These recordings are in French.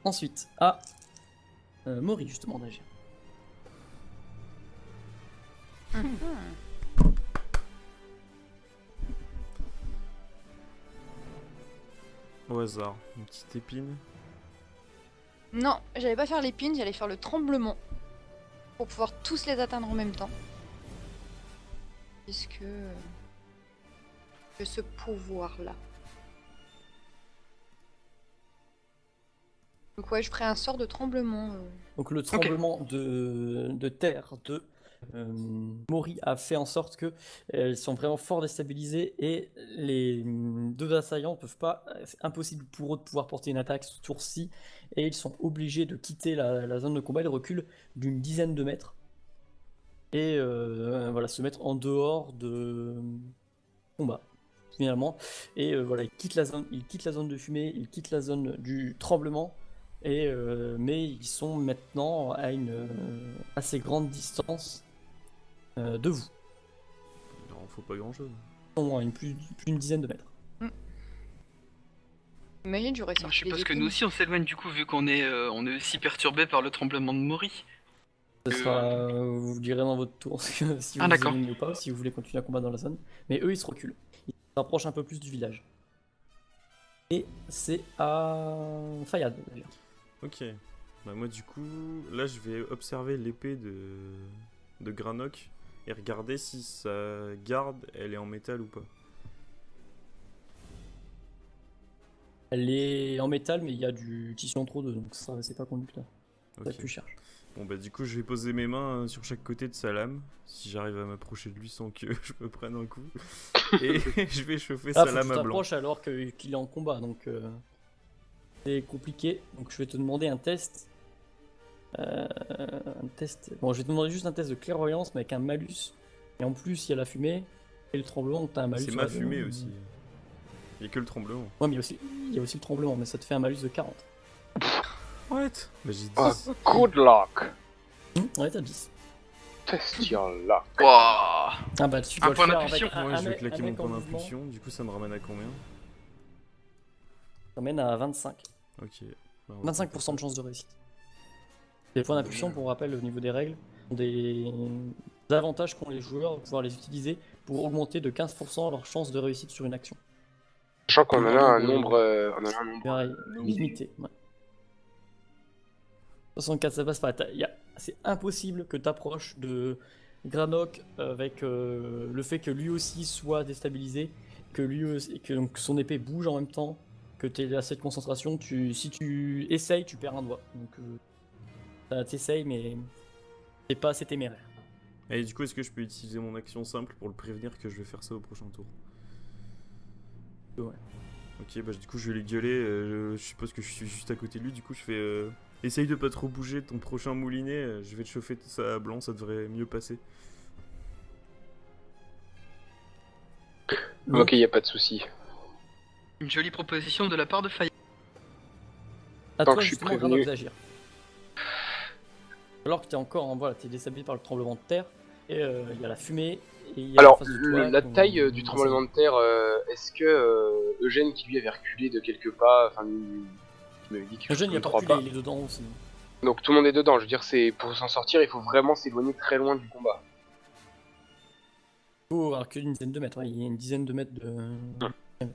Ensuite, à Maury, justement, d'agir. Au hasard, une petite épine. Non, j'allais pas faire l'épine, j'allais faire le tremblement. Pour pouvoir tous les atteindre en même temps. Puisque... ce pouvoir-là. Donc ouais, je ferai un sort de tremblement. Donc le tremblement de terre de Maury a fait en sorte que ils sont vraiment fort déstabilisés et les deux assaillants peuvent pas, c'est impossible pour eux de pouvoir porter une attaque ce tour-ci et ils sont obligés de quitter la zone de combat. Ils reculent d'une dizaine de mètres et voilà, se mettre en dehors de combat finalement et voilà, ils quittent la zone de fumée, ils quittent la zone du tremblement. Et mais ils sont maintenant à une assez grande distance de vous. Il en faut pas grand chose. Ils sont à plus d'une dizaine de mètres. Imagine, j'aurais sorti. Je suppose que nous aussi on s'éloigne du coup vu qu'on est aussi perturbé par le tremblement de Maury. Ce sera, vous direz dans votre tour si vous vous d'accord. éliminez ou pas, si vous voulez continuer à combattre dans la zone. Mais eux, ils se reculent. Ils se rapprochent un peu plus du village. Et c'est à Fayad d'ailleurs. Ok. Bah moi du coup, là je vais observer l'épée de Granok et regarder si sa garde elle est en métal ou pas. Elle est en métal, mais il y a du tissu entre deux, donc ça c'est pas conducteur. Ok. Ça tu cherches. Bon bah du coup je vais poser mes mains sur chaque côté de sa lame, si j'arrive à m'approcher de lui sans que je me prenne un coup. Et je vais chauffer sa Faut que lame tu à blanc. t'approches alors qu'il est en combat, donc c'est compliqué. Donc je vais te demander un test. Un test. Bon, je vais te demander juste un test de clairvoyance, mais avec un malus. Et en plus, il y a la fumée et le tremblement, donc t'as un malus. C'est ma fumée aussi. Il y a que le tremblement. Ouais, mais il y a aussi le tremblement, mais ça te fait un malus de 40. What? Bah j'ai 10. Oh, good luck. Ouais, t'as 10. Test your luck. Wouah. Ah bah tu Un dois le point faire d'impulsion. avec Moi je vais mec- claquer un mon mec en point mouvement. d'impulsion, du coup ça me ramène à combien? Ça mène à 25. Ok. Bah, on va 25% de chance de réussite. Les points d'impulsion, pour rappel, au niveau des règles, ont des avantages qu'ont les joueurs de pouvoir les utiliser pour augmenter de 15% leur chance de réussite sur une action. Sachant qu'on en a un nombre, nombre, on en a un nombre Pareil, limité. Ouais. 64, ça passe pas. C'est impossible que tu approches de Granok avec le fait que lui aussi soit déstabilisé, que lui aussi, que donc, son épée bouge en même temps, que tu aies assez de concentration. Si tu essayes, tu perds un doigt. Donc t'essayes, mais c'est pas assez téméraire. Et du coup, est-ce que je peux utiliser mon action simple pour le prévenir que je vais faire ça au prochain tour? Ouais. Ok, bah du coup, je vais lui gueuler. Je suppose que je suis juste à côté de lui. Du coup, je fais essaye de pas trop bouger ton prochain moulinet. Je vais te chauffer ça à blanc, ça devrait mieux passer. Ok, y a pas de souci. Une jolie proposition de la part de Fayet. À Tant toi que je suis justement, prévenu. Granok, d'agir. Alors que t'es encore voilà, t'es déstabilisé par le tremblement de terre, et il y a la fumée, et il y a en Alors, face de toi, la taille du tremblement de terre, est-ce que Eugène qui lui avait reculé de quelques pas, enfin, il m'avait dit quelque chose Eugène, il y a comme pas 3 reculé, pas. il est dedans aussi. Donc tout le monde est dedans, je veux dire, c'est pour s'en sortir, il faut vraiment s'éloigner très loin du combat. Il faut reculer une dizaine de mètres, ouais, il y a une dizaine de mètres de...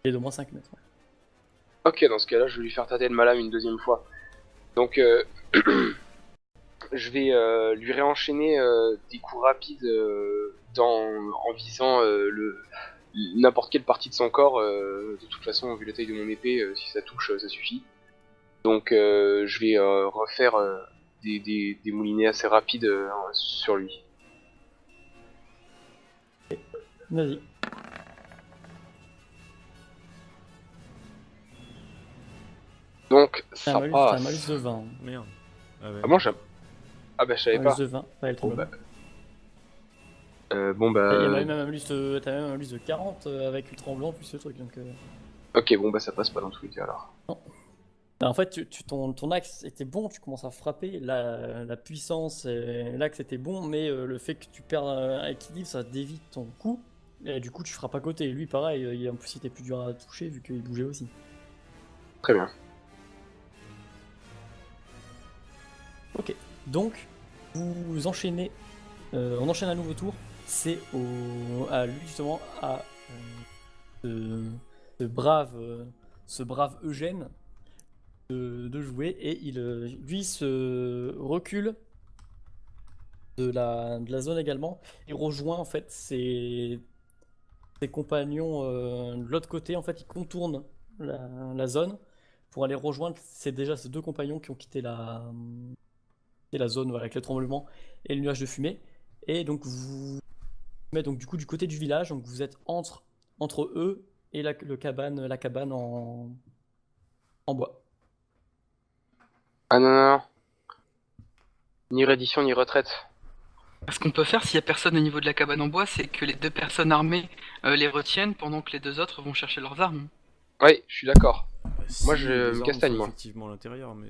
Et d'au moins 5 mètres. Ouais. Ok, dans ce cas-là, je vais lui faire tâter de ma lame une deuxième fois. Donc, je vais lui réenchaîner des coups rapides en visant n'importe quelle partie de son corps. De toute façon, vu la taille de mon épée, si ça touche, ça suffit. Donc, je vais refaire des moulinets assez rapides sur lui. Vas-y. Donc, C'est ça un passe. malus de 20. Merde. Ah ouais. Ah bon, ah bah je savais Malus pas. de 20, ouais, le tremblement. Bon bah... Il y a même un malus de... T'as même un malus de 40 avec le tremblement plus ce truc, donc... Ok, bon bah ça passe pas dans tous les cas alors. Non. Bah, en fait, ton axe était bon, tu commences à frapper, la puissance, l'axe était bon, mais le fait que tu perds un équilibre, ça dévie ton coup, et du coup tu frappes à côté. Et lui, pareil, en plus il était plus dur à toucher vu qu'il bougeait aussi. Très bien. Ok, donc vous enchaînez, on enchaîne un nouveau tour. C'est à lui justement à ce brave Eugène de jouer et lui se recule de la zone également et rejoint en fait ses compagnons de l'autre côté. En fait, il contourne la zone pour aller rejoindre. C'est déjà ces deux compagnons qui ont quitté la zone voilà, avec le tremblement et le nuage de fumée. Et donc vous mettez donc du coup du côté du village. Donc vous êtes entre eux et la cabane en bois. Ah non, non, non. Ni reddition, ni retraite. Ce qu'on peut faire s'il y a personne au niveau de la cabane en bois, c'est que les 2 personnes armées les retiennent pendant que les 2 autres vont chercher leurs armes. Ouais, je suis d'accord. Si, je les me armes castagne, sont moi. effectivement à l'intérieur, mais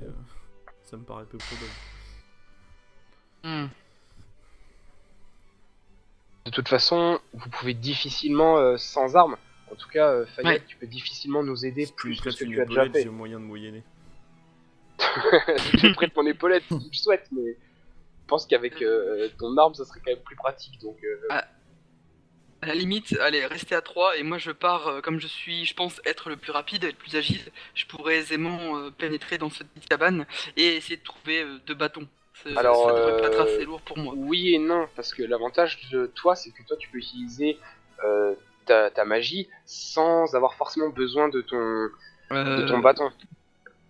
ça me paraît peu probable. Hmm. De toute façon, vous pouvez difficilement, sans armes, en tout cas, Fayette, Ouais. tu peux difficilement nous aider Si tu plus me que prêtes ce que une tu as déjà épaulette, fait. j'ai moyen de moyenner. Je te prête mon épaulette si tu le souhaites, mais je pense qu'avec ton arme, ça serait quand même plus pratique. Donc, À la limite, allez, restez à 3 et moi je pars, comme je pense être le plus rapide et le plus agile, je pourrais aisément pénétrer dans cette petite cabane et essayer de trouver 2 bâtons. Alors, Ça devrait pas être assez lourd pour moi. oui et non, parce que l'avantage de toi, c'est que toi, tu peux utiliser ta magie sans avoir forcément besoin de ton bâton.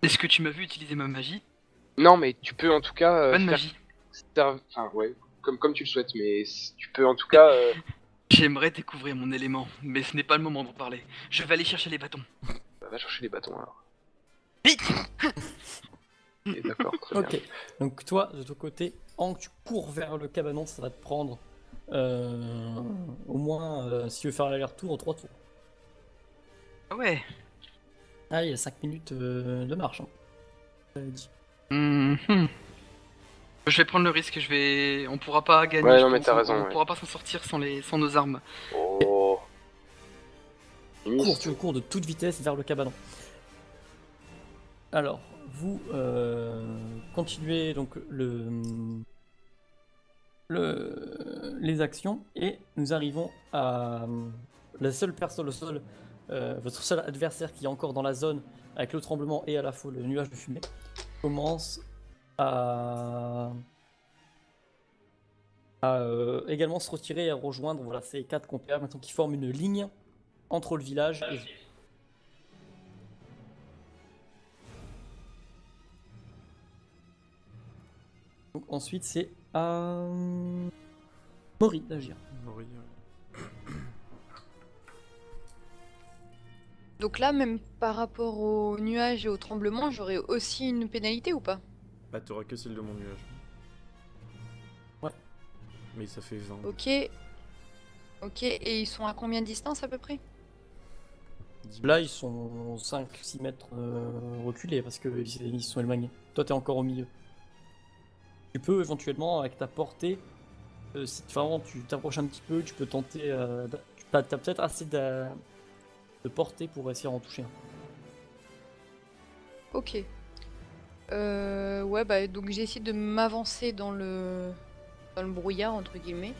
Est-ce que tu m'as vu utiliser ma magie? Non, mais tu peux en tout cas Pas de faire... magie. Enfin, ouais, comme tu le souhaites, mais tu peux en tout cas... J'aimerais découvrir mon élément, mais ce n'est pas le moment d'en parler. Je vais aller chercher les bâtons. va chercher les bâtons, alors. Vite! Ok, d'accord, très Ok, bien. donc toi de ton côté, en que tu cours vers le cabanon, ça va te prendre au moins, si tu veux faire l'aller-retour, 3 tours. Ah ouais. Ah, il y a 5 minutes de marche. Hein. J'avais dit. Mhm. Je vais prendre le risque, on pourra pas gagner. Ouais, je non, mais pense. t'as raison, On ouais. pourra pas s'en sortir sans nos armes. Oh. Tu cours de toute vitesse vers le cabanon. Alors, vous continuez donc les actions et nous arrivons à la seule personne, votre seul adversaire qui est encore dans la zone avec le tremblement et à la fois le nuage de fumée commence à également se retirer et à rejoindre voilà, ces 4 compères maintenant qui forment une ligne entre le village et vous. Donc ensuite c'est à Mori d'agir. Mori, Donc là, même par rapport au nuage et au tremblement, j'aurais aussi une pénalité ou pas? Bah, t'auras que celle de mon nuage. Ouais. Mais ça fait 20. Ok. Ok, et ils sont à combien de distance à peu près? 10 Là ils sont 5-6 mètres reculés parce qu'ils sont éloignés. Toi t'es encore au milieu. Tu peux éventuellement avec ta portée, si vraiment tu t'approches un petit peu, tu peux tenter. T'as peut-être assez de portée pour essayer d'en toucher un. Ok. Ouais, bah donc j'ai essayé de m'avancer dans le brouillard, entre guillemets.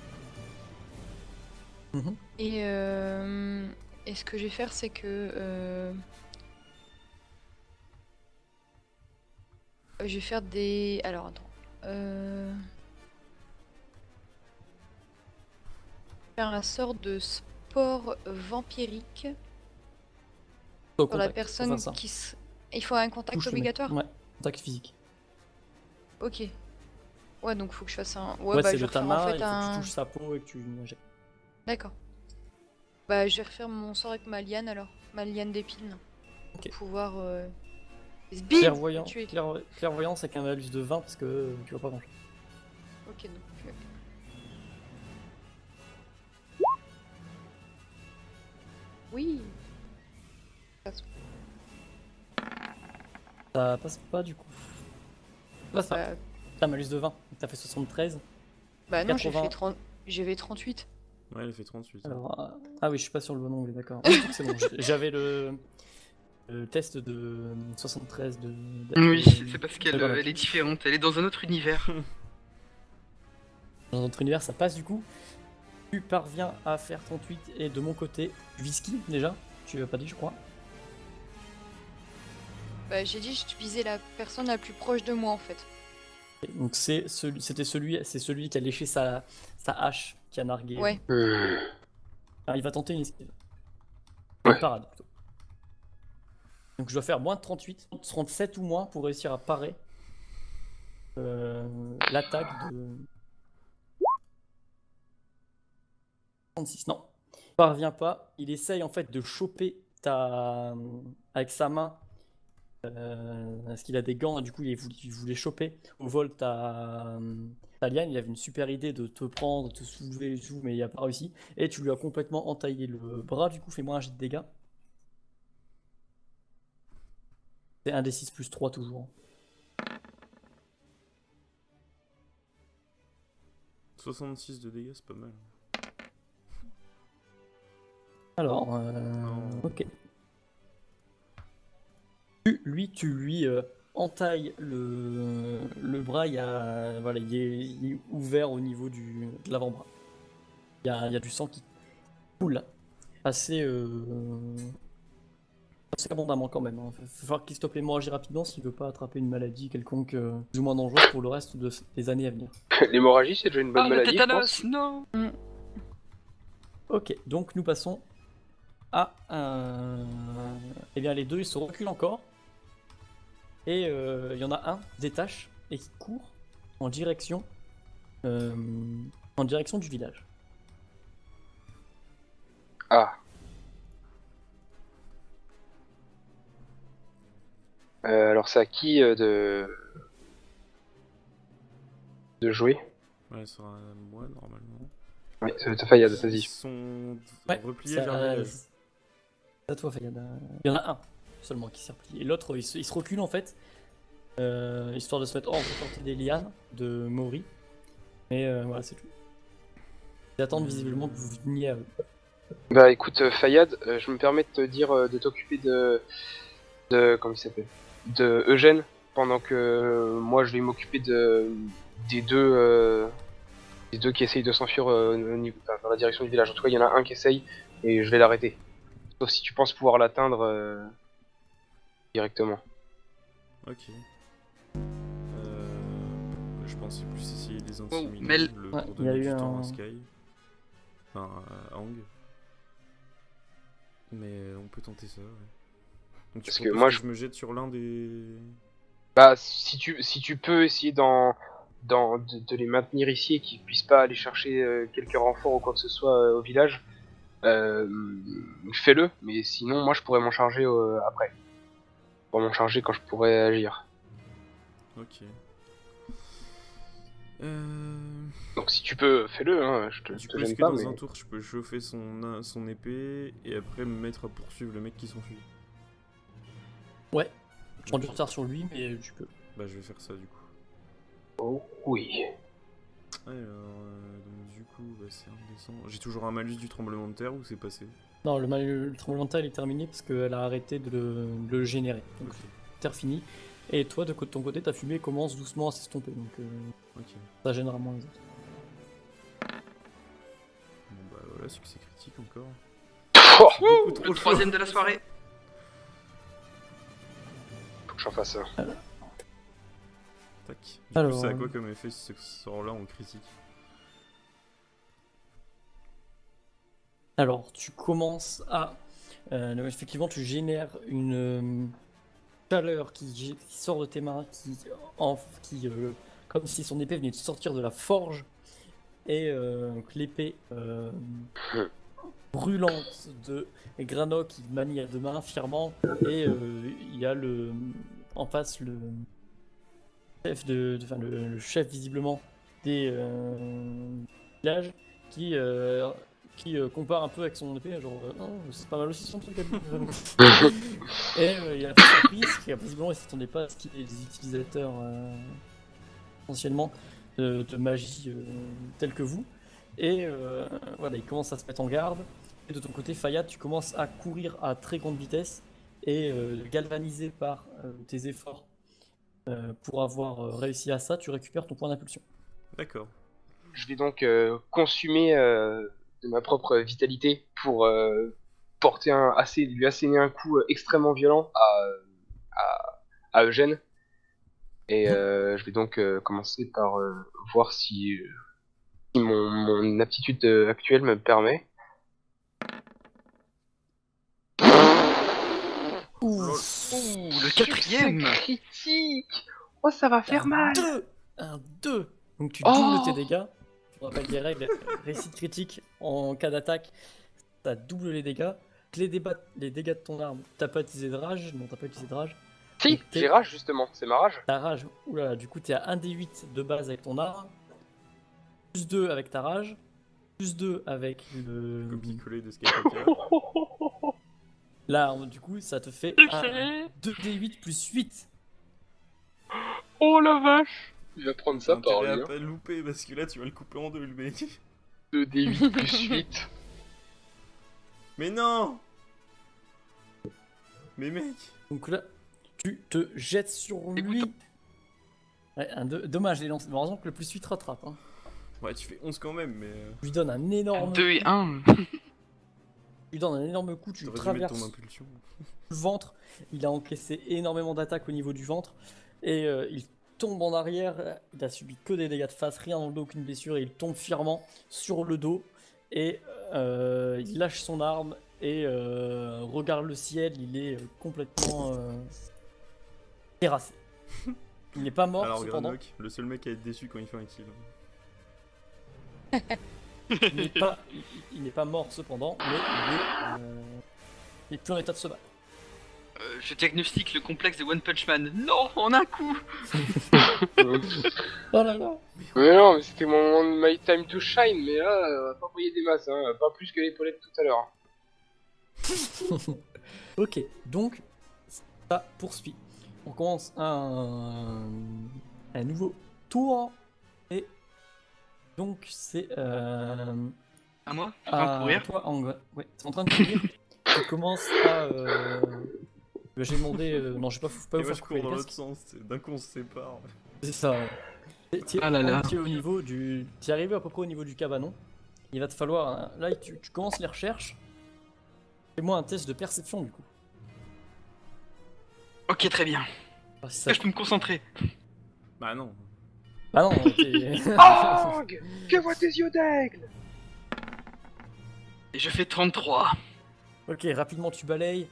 Mhm. Et ce que je vais faire, c'est que je vais faire des... Alors, attends. Faire un sort de sport vampirique Au pour la contact, personne enfin, ça. qui... Il faut un contact Touche le mec. obligatoire? Ouais, contact physique. Ok. Ouais, donc faut que je fasse un... Ouais, bah c'est je de vais ta refaire en main, fait il faut que un... tu touches sa peau et que tu injectes. D'accord. Bah je vais refaire mon sort avec ma liane alors. Ma liane d'épines. Ok. Pour pouvoir... Bim Clairvoyant, le tuer. clairvoyance avec un malus de 20 parce que tu vois pas grand chose. Ok, donc... Oui. Ça passe pas du coup. Là, ça. Bah, T'as un malus de 20, donc t'as fait 73. bah non, j'ai 80. fait 30... J'avais 38. Ouais, elle fait 38. Alors, ah oui, je suis pas sur le bon onglet, d'accord. Ah, donc c'est bon, j'avais le. test de 73 de. Oui, de- c'est parce de qu'elle Granoc. elle est différente, elle est dans un autre univers. Dans notre univers, ça passe du coup. Tu parviens à faire 38 et de mon côté, whisky déjà. Tu l'as pas dit, je crois. Bah, j'ai dit, je visais la personne la plus proche de moi en fait. Et donc c'est celui qui a léché sa hache qui a nargué. Ouais. Ah, il va tenter une esquive. Ouais. Une parade plutôt. Donc je dois faire moins de 38, 37 ou moins pour réussir à parer l'attaque de 36. Non, il parvient pas. Il essaye en fait de choper avec sa main. Parce qu'il a des gants, et du coup il voulait choper au vol ta liane. Il avait une super idée de te prendre, de te soulever et tout, mais il a pas réussi. Et tu lui as complètement entaillé le bras, du coup fais-moi un jet de dégâts. C'est 1 des 6 plus 3 toujours. 66 de dégâts, c'est pas mal. Alors, Non. ok. Tu lui entailles le bras, voilà, il est ouvert au niveau de l'avant-bras. Il y a du sang qui coule assez, assez abondamment quand même. Il va falloir qu'il stoppe l'hémorragie rapidement s'il veut pas attraper une maladie quelconque plus ou moins dangereuse pour le reste des années à venir. L'hémorragie, c'est déjà une bonne Ah, le maladie, je pense. tétanos, non. Ok, donc nous passons à eh bien les deux ils se reculent encore. Et il y en a un qui se détache et qui court en direction du village. Ah. Alors c'est à qui de jouer? Ouais, ça sera moi normalement. Oui, c'est Fayad, vas-y. Ils sont Ouais, repliés c'est vers le village. c'est à toi, Fayad. Il y en a un seulement qui s'est replié. Et l'autre, il se recule en fait, histoire de se mettre hors de portée des lianes de Mori. Mais voilà, c'est tout. Ils attendent visiblement que vous veniez à eux. Bah écoute, Fayad, je me permets de te dire de t'occuper comment il s'appelle? De Eugène, pendant que moi je vais m'occuper des deux qui essayent de s'enfuir dans la direction du village. En tout cas, il y en a un qui essaye et je vais l'arrêter. Sauf si tu penses pouvoir l'atteindre directement. Ok. Je pensais plus essayer de les intimider. Mel. Pour Ouais, il y donner a du eu temps un- à Sky. Enfin, à Hang. Mais on peut tenter ça, ouais. Donc tu Parce que proposes moi, je me jette sur l'un des... Bah si tu peux essayer de les maintenir ici et qu'ils puissent pas aller chercher quelques renforts ou quoi que ce soit au village, fais-le. Mais sinon, moi je pourrais m'en charger après. Je pourrais m'en charger quand je pourrais agir. Ok. Donc si tu peux, fais-le, hein, je Du te coup, est-ce gêne que pas, dans mais... un tour, je peux chauffer son épée et après me mettre à poursuivre le mec qui s'enfuit? Ouais, tu prends du retard sur lui, mais tu peux. Bah, je vais faire ça du coup. Oh oui. Alors, donc du coup, bah, c'est indécent. J'ai toujours un malus du tremblement de terre ou c'est passé? Non, le tremblement de terre il est terminé parce qu'elle a arrêté de le générer. Donc, Ok. terre finie. Et toi, de ton côté, ta fumée commence doucement à s'estomper. Donc, Ok. ça gênera moins les autres. Bon bah voilà, succès critique encore. Oh, Beaucoup trop Le troisième de la soirée. faut que j'en fasse un. Tac. Du Alors, coup, ça a quoi comme effet ce sort-là en critique? Alors, tu commences à... effectivement, tu génères une chaleur qui sort de tes mains, comme si son épée venait de sortir de la forge, et que l'épée brûlante de Granoc qui manie à deux mains fièrement, et il y a en face le chef le chef visiblement des villages qui compare un peu avec son épée, genre oh, c'est pas mal aussi son truc. Et il a pas surpris, parce qu'il visiblement il s'attendait pas à ce qu'il y ait des utilisateurs essentiellement de magie tels que vous. Et voilà, il commence à se mettre en garde. Et de ton côté, Fayad, tu commences à courir à très grande vitesse et galvanisé par tes efforts pour avoir réussi à ça, tu récupères ton point d'impulsion. D'accord. Je vais donc consumer de ma propre vitalité pour lui asséner un coup extrêmement violent à Eugène. Et je vais donc commencer par voir si mon aptitude actuelle me permet. Lol. Ouh, le quatrième. Succès critique. Oh, ça va faire mal. 2 Un 2 Donc tu Oh doubles tes dégâts. Je vous rappelle les règles, réussite critique en cas d'attaque, ça double les dégâts. Les dégâts de ton arme, t'as pas utilisé de rage, non t'as pas utilisé de rage. Si, Ok. j'ai rage justement, c'est ma rage. Ta rage, oulala, du coup t'es à 1d8 de base avec ton arme, plus 2 avec ta rage, plus 2 avec le... Copier-coller de Skywalker. L'arme, du coup ça te fait un Succès. 2d8 plus 8. Oh la vache. Il va prendre ça T'as par intérêt lui. à pas le louper parce que là tu vas le couper en deux le mec. 2d8 plus 8. Mais non. Mais mec. Donc là, tu te jettes sur lui. Ouais, dommage les lances, mais heureusement que le plus 8 rattrape. Hein. Ouais, tu fais 11 quand même, mais Tu lui donnes un énorme 2 et 1. Tu lui donnes un énorme coup, tu t'aurais dû mettre traverses ton impulsion. le ventre. Il a encaissé énormément d'attaques au niveau du ventre. Et il tombe en arrière. Il a subi que des dégâts de face, rien dans le dos, aucune blessure. Et il tombe fièrement sur le dos. Et il lâche son arme et regarde le ciel. Il est complètement terrassé. Il n'est pas mort Alors cependant. Granok, le seul mec à être déçu quand il fait un kill. Il n'est pas mort cependant, mais il est plus en état de se battre. Je diagnostique le complexe de One Punch Man. Non, en un coup. Oh là là. Mais non, mais c'était mon moment de my time to shine, mais là, on va pas briller des masses, hein, pas plus que l'épaulette tout à l'heure. Ok, donc ça poursuit. On commence un nouveau tour et donc c'est À moi. Je suis en train de courir. toi, Ang. Ouais, c'est en train de courir. Tu commences à. J'ai demandé. Non, je vais pas Et vous moi faire je couper cours les dans casques. l'autre sens, c'est- d'un coup on se sépare. C'est ça. Ah là là. Tu es au niveau du. Tu es arrivé à peu près au niveau du cabanon. Il va te falloir. Là, tu commences les recherches. Fais-moi un test de perception du coup. Ok, très bien. Ah, ça- Je peux me concentrer. Bah non. Bah non, t'es. Ang, que voient tes yeux d'aigle? Et je fais 33. Ok, rapidement tu balayes.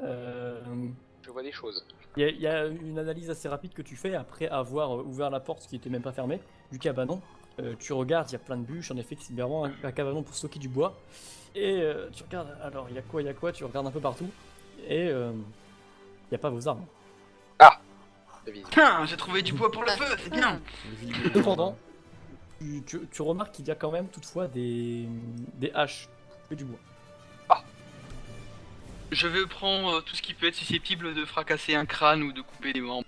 Je vois des choses. Il y a une analyse assez rapide que tu fais après avoir ouvert la porte qui était même pas fermée du cabanon. Tu regardes, il y a plein de bûches, en effet, c'est vraiment un cabanon pour stocker du bois. Et tu regardes, alors il y a quoi, tu regardes un peu partout. Et il n'y a pas vos armes. C'est visible. Tiens, j'ai trouvé du bois pour le feu, c'est bien. Le vidéo- Cependant, tu remarques qu'il y a quand même toutefois des haches et du bois. Je vais prendre tout ce qui peut être susceptible de fracasser un crâne ou de couper des membres.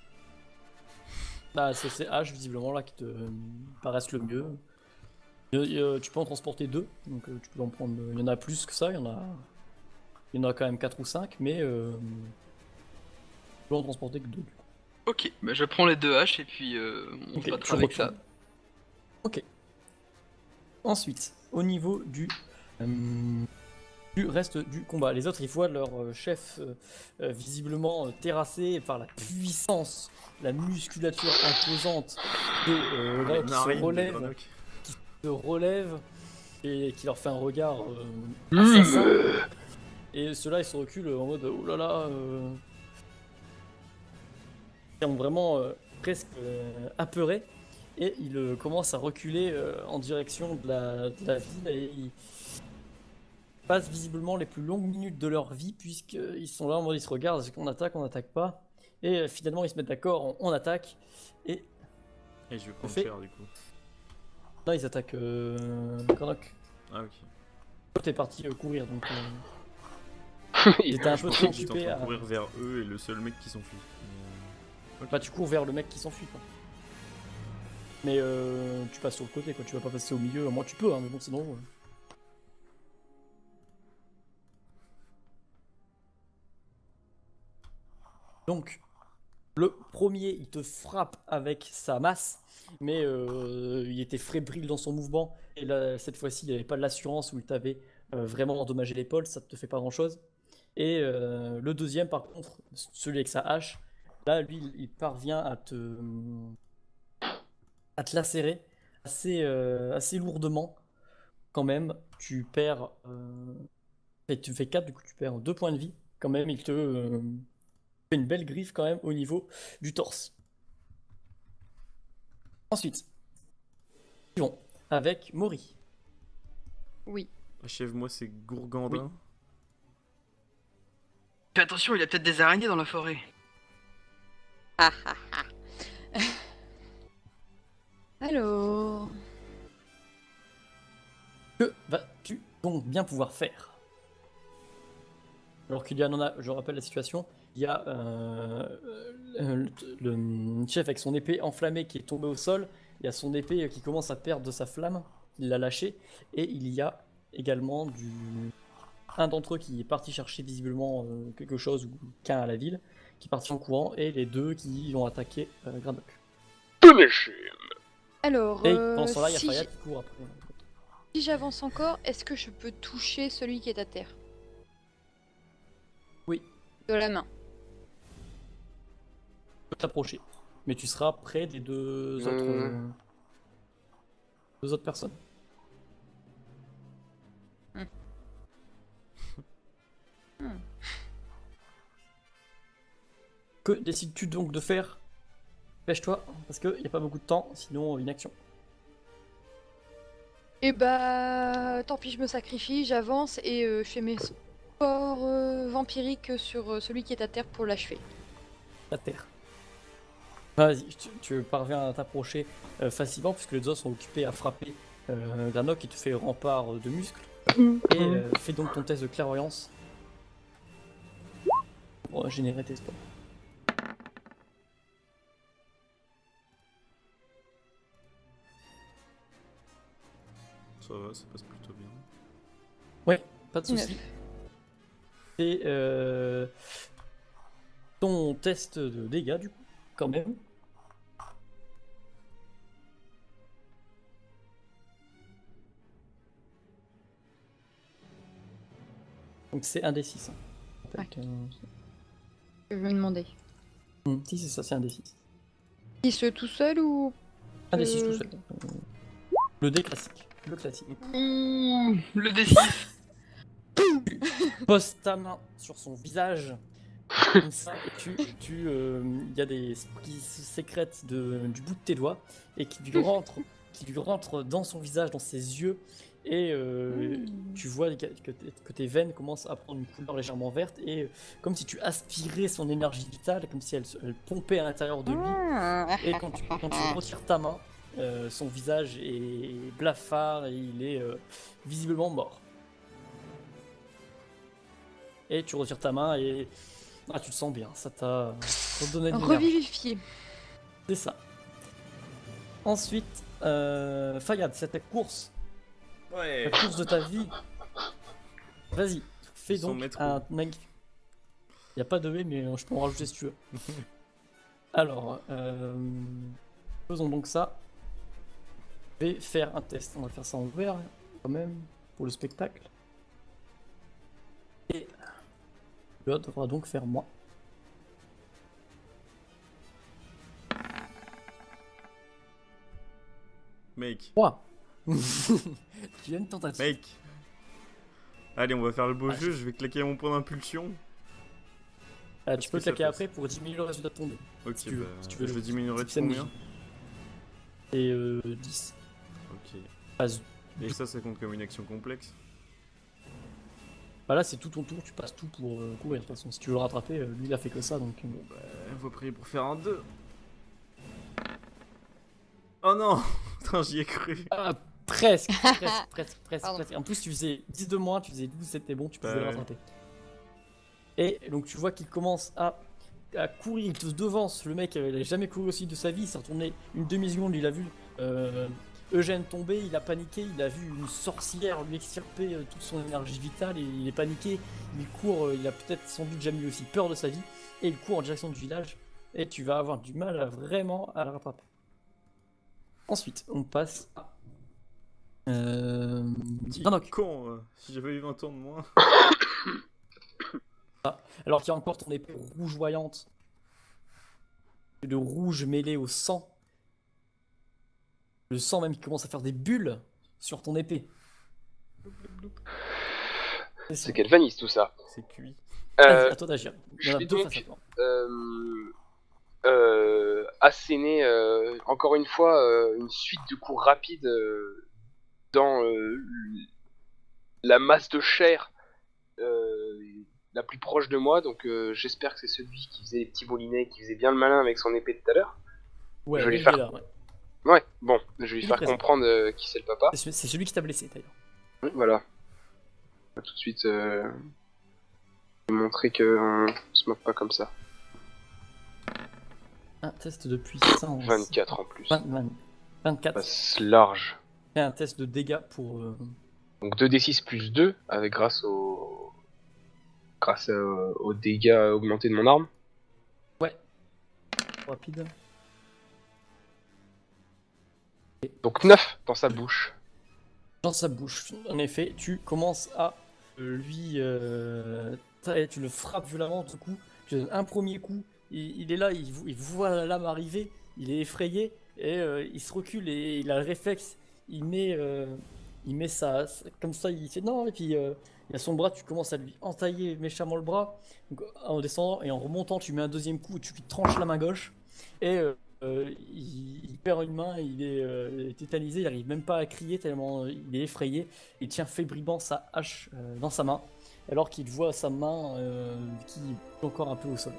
Bah, c'est ces haches visiblement là qui te paraissent le mieux. Tu peux en transporter 2, donc tu peux en prendre. Il y en a plus que ça, il y en a quand même 4 ou 5, mais tu peux en transporter que 2. Ok, bah je prends les 2 haches et puis on Ok, se tu battra avec ça. retournes. Ok. Ensuite, au niveau du reste du combat, les autres ils voient leur chef visiblement terrassé par la puissance, la musculature imposante de Les qui narines de se Granok. relève et qui leur fait un regard assassin. Et ceux-là ils se reculent en mode oh là là. Ils sont vraiment presque apeurés et ils commencent à reculer en direction de la ville et ils passent visiblement les plus longues minutes de leur vie puisqu'ils sont là en mode ils se regardent, est-ce qu'on attaque, on n'attaque pas et finalement ils se mettent d'accord, on attaque et Et je vais prendre fait. cher du coup. là ils attaquent Granok. Ah ok. Toi t'es parti courir donc ils étaient un peu trop J'étais en occupés train à... de courir vers eux et le seul mec qui s'enfuit. Bah tu cours vers le mec qui s'enfuit quoi. Mais tu passes sur le côté quoi, tu vas pas passer au milieu, moi tu peux hein, mais bon sinon... Donc, le premier, il te frappe avec sa masse, mais il était fébrile dans son mouvement. Et là, cette fois-ci, il n'avait pas de l'assurance où il t'avait vraiment endommagé l'épaule, ça ne te fait pas grand-chose. Et le deuxième, par contre, celui avec sa hache, là, lui, il parvient à te lacérer assez lourdement quand même. Tu perds. Et tu fais 4, du coup, tu perds 2 points de vie. Quand même, il te fait une belle griffe quand même au niveau du torse. Ensuite, suivons avec Mori. Oui. Achève-moi ces gourgandins. Fais attention, il y a peut-être des araignées dans la forêt. Alors. Que vas-tu donc bien pouvoir faire? Alors qu'il y en a, je rappelle la situation, il y a le chef avec son épée enflammée qui est tombé au sol, il y a son épée qui commence à perdre de sa flamme, il l'a lâchée, et il y a également un d'entre eux qui est parti chercher visiblement quelque chose ou quelqu'un à la ville, qui est parti en courant, et les deux qui ont attaqué Granok. Alors, Et pendant ce temps-là, il y a si Fayad qui court après. si j'avance encore, est-ce que je peux toucher celui qui est à terre? Oui. De la main. Tu peux t'approcher, mais tu seras près des deux autres personnes. Que décides-tu donc de faire? Pêche-toi, parce qu'il n'y a pas beaucoup de temps, sinon une action. Et bah, tant pis, je me sacrifie, j'avance et je fais mes sports vampiriques sur celui qui est à terre pour l'achever. La terre. Vas-y, tu parviens à t'approcher facilement, puisque les autres sont occupés à frapper Granok qui te fait rempart de muscles. Et fais donc ton test de clairvoyance. Pour générer tes sports. Ça va, ça passe plutôt bien. Ouais, pas de soucis. 9. Et ton test de dégâts, du coup, quand même. Donc c'est un des 6. Ouais. Je vais me demander. Si, c'est ça, c'est un des 6. 6 tout seul ou. Un des 6 tout seul. Le dé classique. Le classique. Ouh, le D6. Pose ta main sur son visage. Comme ça, et il y a des qui se sécrètent du bout de tes doigts et qui lui rentrent dans son visage, dans ses yeux, et tu vois que tes veines commencent à prendre une couleur légèrement verte, et comme si tu aspirais son énergie vitale, comme si elle pompait à l'intérieur de lui. Et quand tu retires ta main, son visage est blafard et il est visiblement mort. Et tu retires ta main et tu te sens bien, ça t'a donné de l'énergie. Revivifié. C'est ça. Ensuite, Fayad, c'est ta course. Ouais. La course de ta vie. Vas-y, fais Sans donc mettre un magnifique. Il n'y a pas de V, mais je peux en rajouter si tu veux. Alors, faisons donc ça. Je vais faire un test. On va faire ça en ouvert, quand même, pour le spectacle. Et le devra donc faire moi. Mec, 3. Tu viens de tentative. mec. Allez, on va faire le beau jeu, je vais claquer mon point d'impulsion. Tu peux que ça claquer passe après pour diminuer le résultat de ton dé. Ok, Si tu veux, bah, si tu veux je le- le diminuerai de c'est combien? Et 10. Ok. Ah, Et ça compte comme une action complexe? bah là, c'est tout ton tour, tu passes tout pour courir. De toute façon, si tu veux le rattraper, lui il a fait que ça donc. Bah, on va prier pour faire un 2. Oh non. Putain, j'y ai cru. Ah, presque. Pardon. En plus, tu faisais 10 de moins, tu faisais 12, c'était bon, tu pouvais Bah le ouais. rattraper. Et donc, tu vois qu'il commence à courir, il te devance. Le mec, il a jamais couru aussi de sa vie, il s'est retourné une demi-seconde, il a vu Eugène tombé, il a paniqué, il a vu une sorcière lui extirper toute son énergie vitale et il est paniqué, il court, il a peut-être sans doute jamais eu aussi peur de sa vie et il court en direction du village et tu vas avoir du mal vraiment à le rattraper. Ensuite, on passe à... Granoc. Con, si j'avais eu 20 ans de moins. Alors qu'il y a encore ton épée rougeoyante, de rouge mêlé au sang. Le sang même qui commence à faire des bulles sur ton épée. C'est quelle vanille tout ça. C'est cuit. Vas-y, à toi d'agir. Il y en a je vais deux donc- face à toi. Asséner encore une fois une suite de coups rapides dans la masse de chair la plus proche de moi, donc j'espère que c'est celui qui faisait les petits moulinets, qui faisait bien le malin avec son épée tout à l'heure. Ouais, je vais il faire- est là, ouais. Ouais, bon, je vais lui Il est faire présent. comprendre qui c'est le papa. C'est celui qui t'a blessé d'ailleurs. Voilà. On va tout de suite lui montrer qu'on se moque pas comme ça. Un test de puissance. 24 en plus. 24. Passe large. Et un test de dégâts pour... Donc 2d6 plus 2, avec grâce aux dégâts augmentés de mon arme. rapide. Donc 9 dans sa bouche. Dans sa bouche. En effet, tu commences à lui... tu le frappes violemment du coup. Tu donnes un premier coup. Il est là, il voit la lame arriver. Il est effrayé. Et il se recule et il a le réflexe. Il met ça... Comme ça, il fait non. Et puis il y a son bras. Tu commences à lui entailler méchamment le bras. Donc, en descendant et en remontant, tu mets un deuxième coup. Tu lui tranches la main gauche. Et... il perd une main, il est tétanisé, il n'arrive même pas à crier tellement il est effrayé. Il tient fébrilement sa hache dans sa main, alors qu'il voit sa main qui est encore un peu au sol.